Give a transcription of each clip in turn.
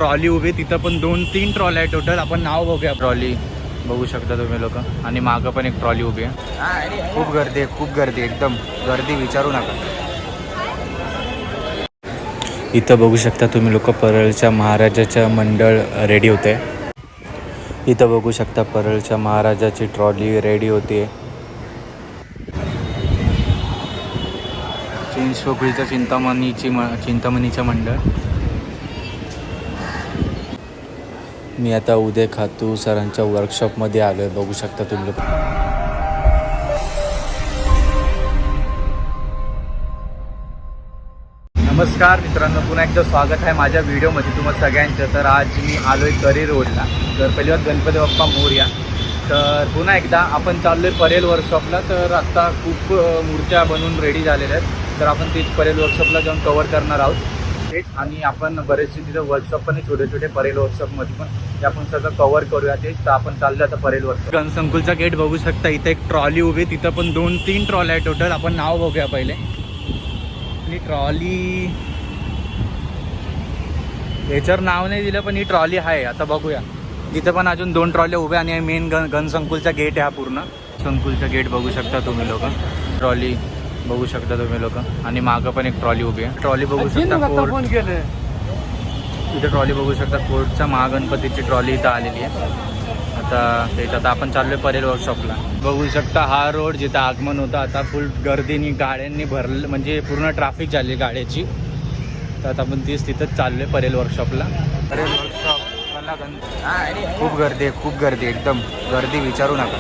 Trolley उभी, तिथं पण 2-3 ट्रॉली आहे टोटल. आपण नाव बघूया. ट्रॉली बघू शकता तुम्ही लोक, आणि मागं पण एक ट्रॉली उभी आहे. खूप गर्दी आहे, खूप गर्दी, एकदम गर्दी विचारू नका. इथं बघू शकता तुम्ही लोक, परळच्या महाराजाच्या मंडळ रेडी होते. इथं बघू शकता परळच्या महाराजाची ट्रॉली रेडी होते. चिंचपोकळीचं चिंतामणीचं मंडळ. मी आता उदय खातू सरांच्या वर्कशॉपमध्ये आलो आहे, बघू शकता तुम्ही लोक. नमस्कार मित्रांनो, पुन्हा एकदा स्वागत आहे माझ्या व्हिडिओमध्ये तुम्हा सगळ्यांचं. तर आज मी आलो आहे करी रोडला. तर पहिली बात गणपती बाप्पा मोरया. तर पुन्हा एकदा आपण चाललो आहे परेल वर्कशॉपला. तर आत्ता खूप मूर्त्या बनवून रेडी झालेल्या आहेत. तर आपण तीच परेल वर्कशॉपला जाऊन कवर करणार आहोत तेच. आणि आपण बरेचसे तिथं वर्कशॉप पण छोटे छोटे परेल वर्कशॉपमध्ये पण ते आपण सगळं कवर करूया तेच. तर आपण चाललो आता परेल वर्कशॉप. गणसंकुलचा गेट बघू शकता, इथं एक ट्रॉली उभी, तिथं पण 2-3 ट्रॉली आहे टोटल. आपण नाव बघूया पहिले. ही ट्रॉली याच्यावर नाव नाही दिलं, पण ही ट्रॉली आहे. आता बघूया. तिथं पण अजून 2 ट्रॉल्या उभ्या, आणि मेन गणसंकुलचा गेट आहे हा पूर्ण. संकुलचा गेट बघू शकता तुम्ही लोक. ट्रॉली बघू शकता तुम्ही लोक, आणि मागं पण एक ट्रॉली उभी आहे. ट्रॉली बघू शकता कोर्ट. इथं ट्रॉली बघू शकता, कोर्टच्या महागणपतीची ट्रॉली इथं आलेली आहे. आता आपण चाललो आहे परेल वर्कशॉपला. बघू शकता हा रोड जिथं आगमन होतं, आता फुल गर्दीनी गाड्यांनी भरलं, म्हणजे पूर्ण ट्रॅफिक झाली गाड्याची. तर आता आपण तिथंच चाललो आहे परेल वर्कशॉपला. परेल वर्कशॉपला खूप गर्दी आहे, खूप गर्दी, एकदम गर्दी विचारू नका.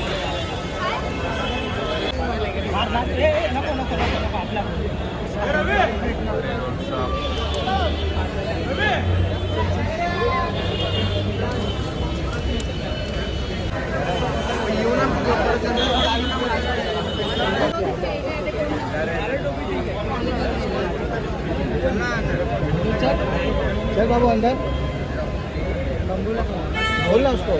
चल बाबू अंदर बोल ना उसको.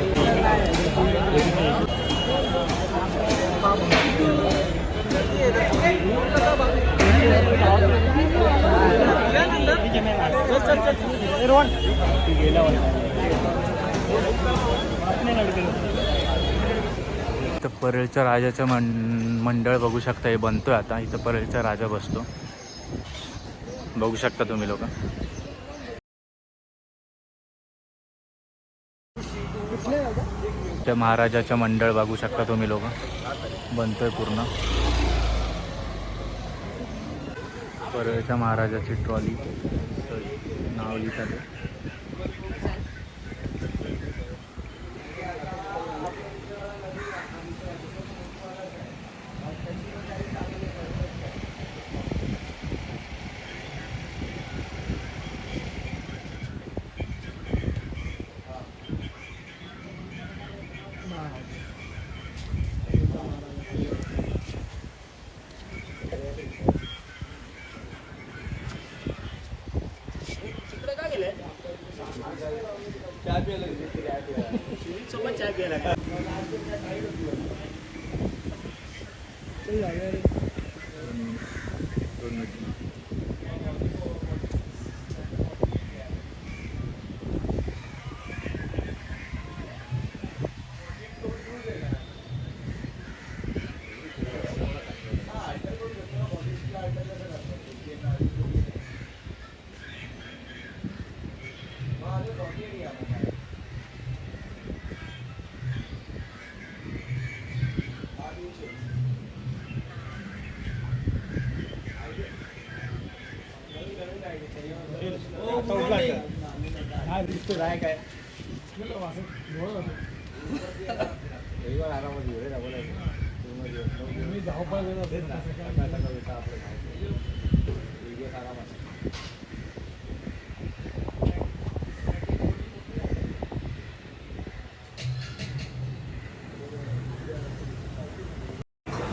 इथं परळच्या राजाचं मंडळ बघू शकता, हे बनतोय आता. इथं परळचा राजा बसतो, बघू शकता तुम्ही लोक. त्या महाराजाचं मंडळ बघू शकता तुम्ही लोक, बनतोय पूर्ण. परळच्या महाराजाची ट्रॉली नाव लिहितात.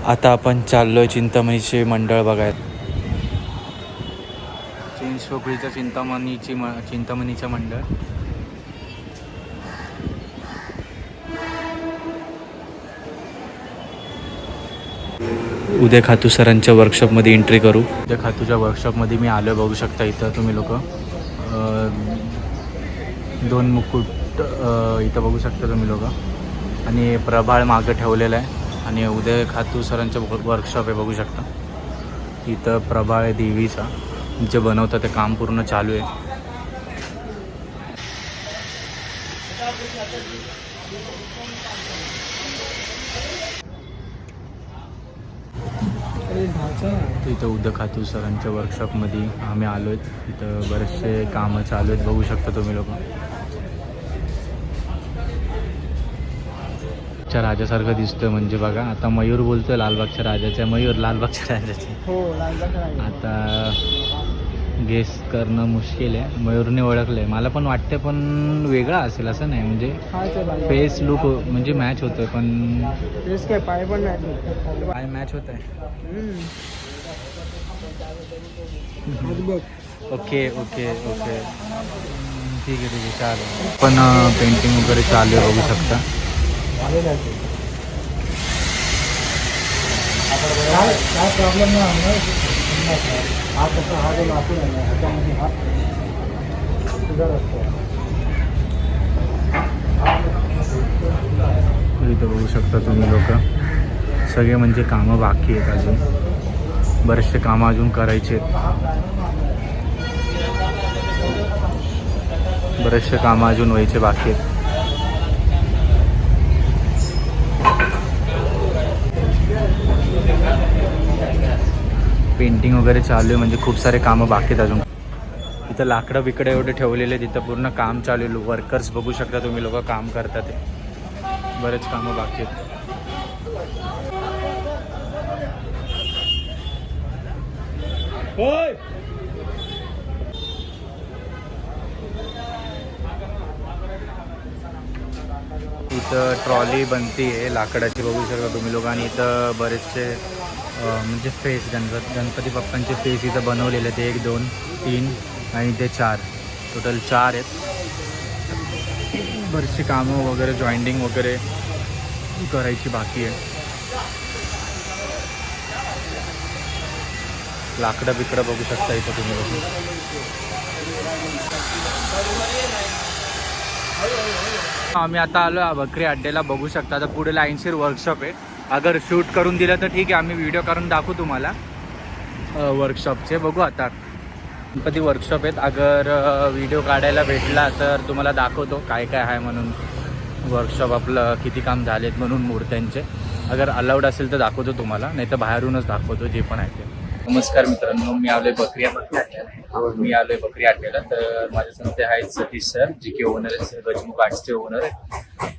आता आपण चाललोय चिंतामणीचे मंडळ बघायला. चिंचपोकळीचं चिंतामणीचं मंडळ. उदय खातू सरांच्या वर्कशॉपमध्ये एंट्री करू. उदय खातूच्या वर्कशॉपमध्ये मी आलो, बघू शकता इथं तुम्ही लोक. 2 मुकुट इथं बघू शकता तुम्ही लोक. आणि प्रभाळ मागं ठेवलेलं आहे. आणि उदय खातू सरांचं वर्कशॉप आहे बघू शकता. इथं प्रभाळ आहे देवीचा, जे बनवतं ते काम पूर्ण चालू आहे. इथं उदय खातू सरांच्या वर्कशॉपमध्ये आम्ही आलो आहेत. इथं बरेचसे कामं चालू आहेत बघू शकता तुम्ही लोक. च्या राजासारखं दिसतोय म्हणजे बघा. आता मयूर बोलतोय लालबागच्या राजाच्या, मयूर लालबागच्या राजाचे. हो लालबागचा. आता गेस करणं मुश्किल आहे. मयूरने ओळखलंय मला पण वाटतं, पण वेगळा असेल असं नाही. म्हणजे फेस लुक म्हणजे मॅच होतोय, पण फेस काय पाय पण नाही. पाय मॅच होत आहे. ओके ओके ओके ठीक आहे चालेल. पण पेंटिंग वगैरे चालू आहे बघू शकता. काय प्रॉब्लेम नाही. हा कसा हा जो लाकूड आहे ना ह्याच्यामध्ये हा सुधार असतो. इथं बघू शकता तुम्ही लोक. सगळे म्हणजे कामं बाकी आहेत अजून. बरेचसे कामं अजून करायचे आहेत. बरेचसे कामं अजून व्हायचे बाकी आहेत. पेंटिंग वगैरे चालू आहे, म्हणजे खूप सारे कामं बाकी आहेत अजून. इथं लाकडं बिकडं एवढे ठेवलेले, तिथं पूर्ण काम चालू आहे. वर्कर्स बघू शकता तुम्ही लोक काम करतात ते. बरेच कामं बाकी आहेत. इथं ट्रॉली बनती आहे लाकडाची बघू शकता तुम्ही लोक. आणि इथं बरेचसे म्हणजे फेस गणपती बाप्पांचे फेस इथं बनवलेले आहेत. 1 2 3 आणि ते 4 टोटल 4 आहेत. बरीचशी कामं वगैरे जॉईंटिंग वगैरे करायची बाकी आहे. लाकडं बिकडं बघू शकता इथं तुम्ही लोक. आम्ही आता आलो बकरी अड्ड्याला बघू शकता. आता पुढे लाईनशीर वर्कशॉप आहे. अगर शूट करून दिलं तर ठीक आहे, आम्ही व्हिडिओ करून दाखवू तुम्हाला वर्कशॉपचे. बघू आता गणपती वर्कशॉप आहेत. अगर व्हिडिओ काढायला भेटला तर तुम्हाला दाखवतो काय काय आहे म्हणून. वर्कशॉप आपलं किती काम झालेत म्हणून मूर्त्यांचे. अगर अलाउड असेल तर दाखवतो तुम्हाला, नाही तर बाहेरूनच दाखवतो जे पण आहे ते. नमस्कार मित्रांनो, मी आलोय बकरी अड्ड्याला. तर माझ्या संगते आहेत सतीश सर, जे की ओनर आहेत, गजमुख आर्ट्सचे ओनर आहेत.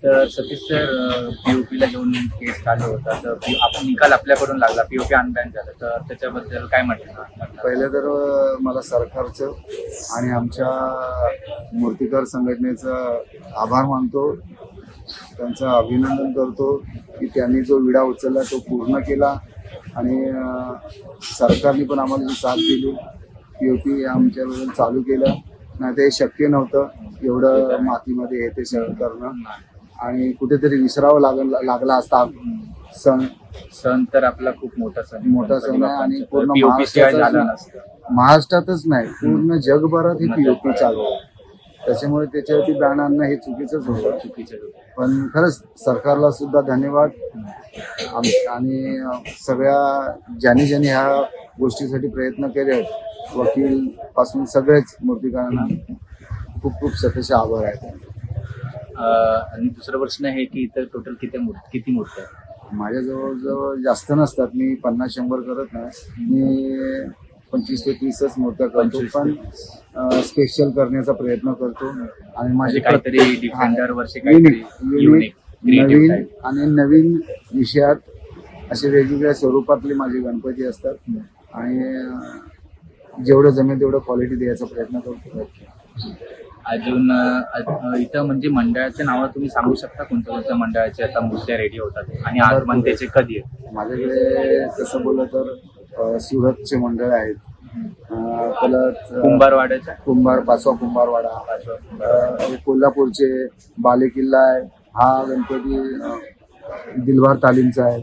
तर सतीश सर पीओपीला घेऊन केस काढला होता, तर आपण निकाल आपल्याकडून लागला, पीओपी अनबॅन झालं, तर त्याच्याबद्दल काय म्हटलं? पहिले तर मला सरकारचं आणि आमच्या मूर्तिकार संघटनेचं आभार मानतो, त्यांचं अभिनंदन करतो की त्यांनी जो विडा उचलला तो पूर्ण केला. आणि सरकारने पण आम्हाला जी साथ दिली, पीओपी आमच्याबद्दल चालू केलं. नाही ते शक्य नव्हतं एवढं मातीमध्ये हे ते सगळं करणं. आणि कुठेतरी विसरावं लागला असता. सण तर आपला खूप मोठा सण आहे आणि पूर्ण महाराष्ट्रातच नाही, पूर्ण जगभरात हे पीओपी चालू आहे. त्याच्यामुळे त्याच्यावरती बॅन आणणं हे चुकीचंच होतं. पण खरंच सरकारला सुद्धा धन्यवाद. आणि सगळ्या ज्यांनी ह्या गोष्टीसाठी प्रयत्न केले, वकील पासून सगळेच मूर्तिकारांना खूप खूप सतत आभार आहेत. आणि दुसरा प्रश्न आहे की इतर टोटल किती मूर्ती आहेत? माझ्या जवळ जास्त नसतात. मी 50-100 करत नाही. मी 25 ते 30च मूर्त्या करतो, पण स्पेशल करण्याचा प्रयत्न करतो. आणि माझे काहीतरी डिफेंडर वर्षी नवीन विषयात असे वेगवेगळ्या स्वरूपातले माझे गणपती असतात. आणि जेवढं जमेल तेवढं क्वालिटी द्यायचा प्रयत्न करतो. अजून इथं म्हणजे मंडळाचे नावं तुम्ही सांगू शकता, कोणत्या मंडळाचे आता मूर्त्या रेडी होतात आणि आगमनतेचे कधी आहे? माझ्याकडे तसं बोललं तर सुरतचे मंडळ आहेत, कुंभारवाड्याचा पाचवा कुंभारवाडा, कोल्हापूरचे बालेकिल्ला आहे. हा गणपती दिलवार तालीमचा आहे,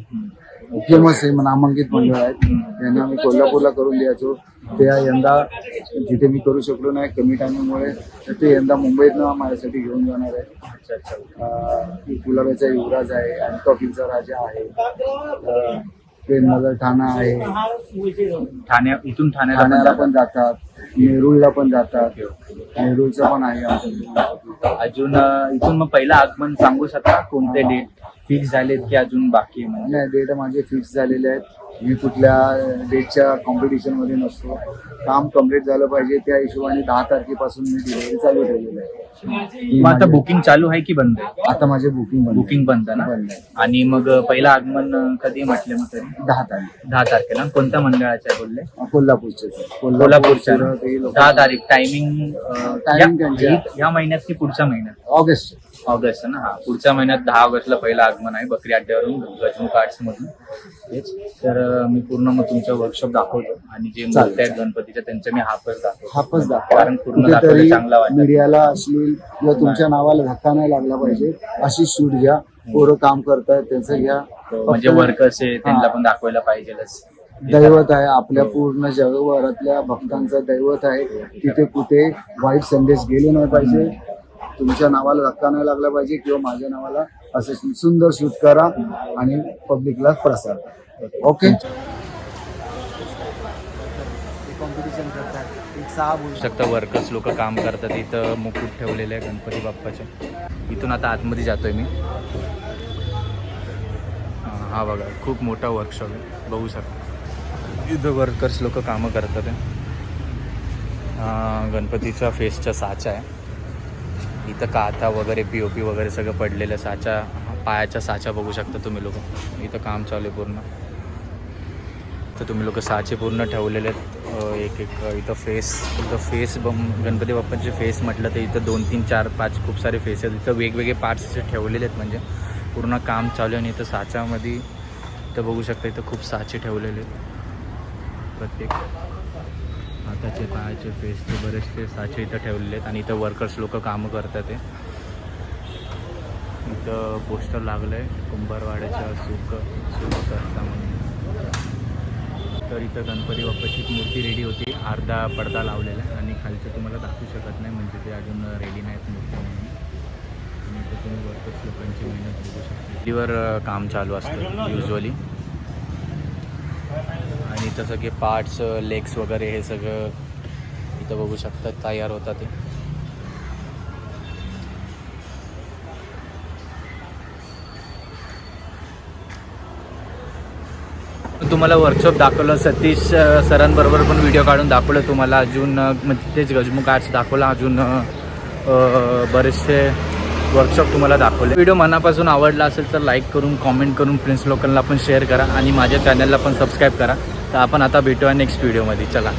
फेमस आहे, नामांकित मंडळ आहेत. त्यांना आम्ही कोल्हापूरला करून द्यायचो. ते यंदा जिथे मी करू शकलो नाही कमी टायमिंगमुळे, तर ते यंदा मुंबईतनं माझ्यासाठी घेऊन जाणार आहे. गुलाबाचा युवराज आहे, आणि कॉफीचा राजा आहे, प्रेमनगर ठाणा आहे, इथून ठाण्याला पण जातात, नेरूळला पण जातात, नेरूळचं पण आहे आमच्या. अजून इथून मग पहिलं आगमन सांगू शकता कोणते डेट फिक्स झालेत की अजून बाकी आहे? म्हणजे नाही, डेट माझे फिक्स झालेले आहेत. मी कुठल्या डेटच्या कॉम्पिटिशन मध्ये नसतो. काम कम्प्लीट झालं पाहिजे त्या हिशोबाने 10 तारखेपासून मी डिलिव्हरी चालू ठेवलेली आहे. मग आता बुकिंग चालू आहे की बंद आहे? आता माझे बुकिंग बंद आहे ना? बंद आहे. आणि मग पहिलं आगमन कधी म्हटलं मग तरी? 10 तारीख 10 तारखेला. कोणत्या मंडळाचं आहे बोलले? कोल्हापूरचे. कोल्हापूरच्या. सुरत, हे लोक. 10 तारीख. टायमिंग त्यांच्या ह्या महिन्यात की पुढच्या महिन्यात? ऑगस्ट ना. हा, पुढच्या महिन्यात 10 ऑगस्टला पहिलं आगमन आहे बकरी अड्ड्यावरून गजमुख आर्ट्स मधून. तेच तर मी पूर्ण मग तुमचं वर्कशॉप दाखवतो, आणि जे मूर्ती आहेत गणपतीच्या त्यांच्या मी हापच दाखवतो. कारण पूर्ण दाखवलं चांगला वाटतं. मीडियाला अश्लील किंवा तुमच्या नावाला धक्का नाही लागला पाहिजे अशी शूट घ्या. पोरं काम करतायत त्यांचं घ्या. म्हणजे वर्कर्स आहे त्यांना पण दाखवायला पाहिजेलच. दैवत आहे आपल्या पूर्ण जगभरातल्या भक्तांचं दैवत आहे. तिथे कुठे वाईट संदेश गेले नाही पाहिजे, तुमच्या नावाला धक्का नाही लागला पाहिजे, किंवा माझ्या नावाला असं सुंदर शूट करा आणि पब्लिकला प्रसार. ओके. कॉम्पिटिशन करतात शकता वर्कर्स लोक काम करतात. इथं मुकुट ठेवलेले आहे गणपती बाप्पाचे. इथून आता आतमध्ये जातोय मी. हा बघा खूप मोठा वर्कशॉप आहे, बघू शकता. इथं वर्कर्स लोक कामं करतात आहे. गणपतीच्या फेसच्या साचा आहे. इथं काथा वगैरे POP वगैरे सगळं पडलेलं. साचा पायाच्या साचा बघू शकता तुम्ही लोक. इथं काम चालू आहे पूर्ण. तर तुम्ही लोक साचे पूर्ण ठेवलेले आहेत एक इथं फेस गणपती बाप्पांचे फेस म्हटलं तर इथं 2, 3, 4, 5 खूप सारे फेस आहेत. इथं वेगवेगळे पार्ट्स असे ठेवलेले आहेत, म्हणजे पूर्ण काम चालू आहे. आणि इथं साच्यामध्ये इथं बघू शकता इथं खूप साचे ठेवलेले आहेत. प्रत्येक हाताचे पायाचे फेसचे बरेचसे साचे इथं ठेवलेले आहेत. आणि इथं वर्कर्स लोक कामं करतात आहे. इथं पोस्टर लागलं आहे कुंभारवाड्याच्या सुख करता म्हणून. तर इथं गणपती बाप्पाची मूर्ती रेडी होती. अर्धा पडदा लावलेला आहे, आणि खालचं तुम्हाला दाखवू शकत नाही म्हणजे ते अजून रेडी नाहीत मूर्ती म्हणून. आणि इथं तुम्ही वर्कर्स लोकांची मेहनत बघू शकता. मूर्तीवर काम चालू असतं युजली. आणि इथं सगळे पार्ट्स लेग्स वगैरे हे सगळं इथं बघू शकता तयार होतात ते. तुम्हाला वर्कशॉप दाखवलं, सतीश सरांबरोबर पण व्हिडिओ काढून दाखवलं तुम्हाला. अजून तेच गजमुख आर्ट्स दाखवला. अजून बरेचसे वर्कशॉप तुम्हाला दाखवले. व्हिडिओ मनापासून आवडला असेल तर लाईक करून कॉमेंट करून फ्रेंड्स लोकांना पण शेअर करा, आणि माझ्या चॅनलला पण सबस्क्राईब करा. तर आपण आता भेटूया नेक्स्ट व्हिडिओमध्ये. चला.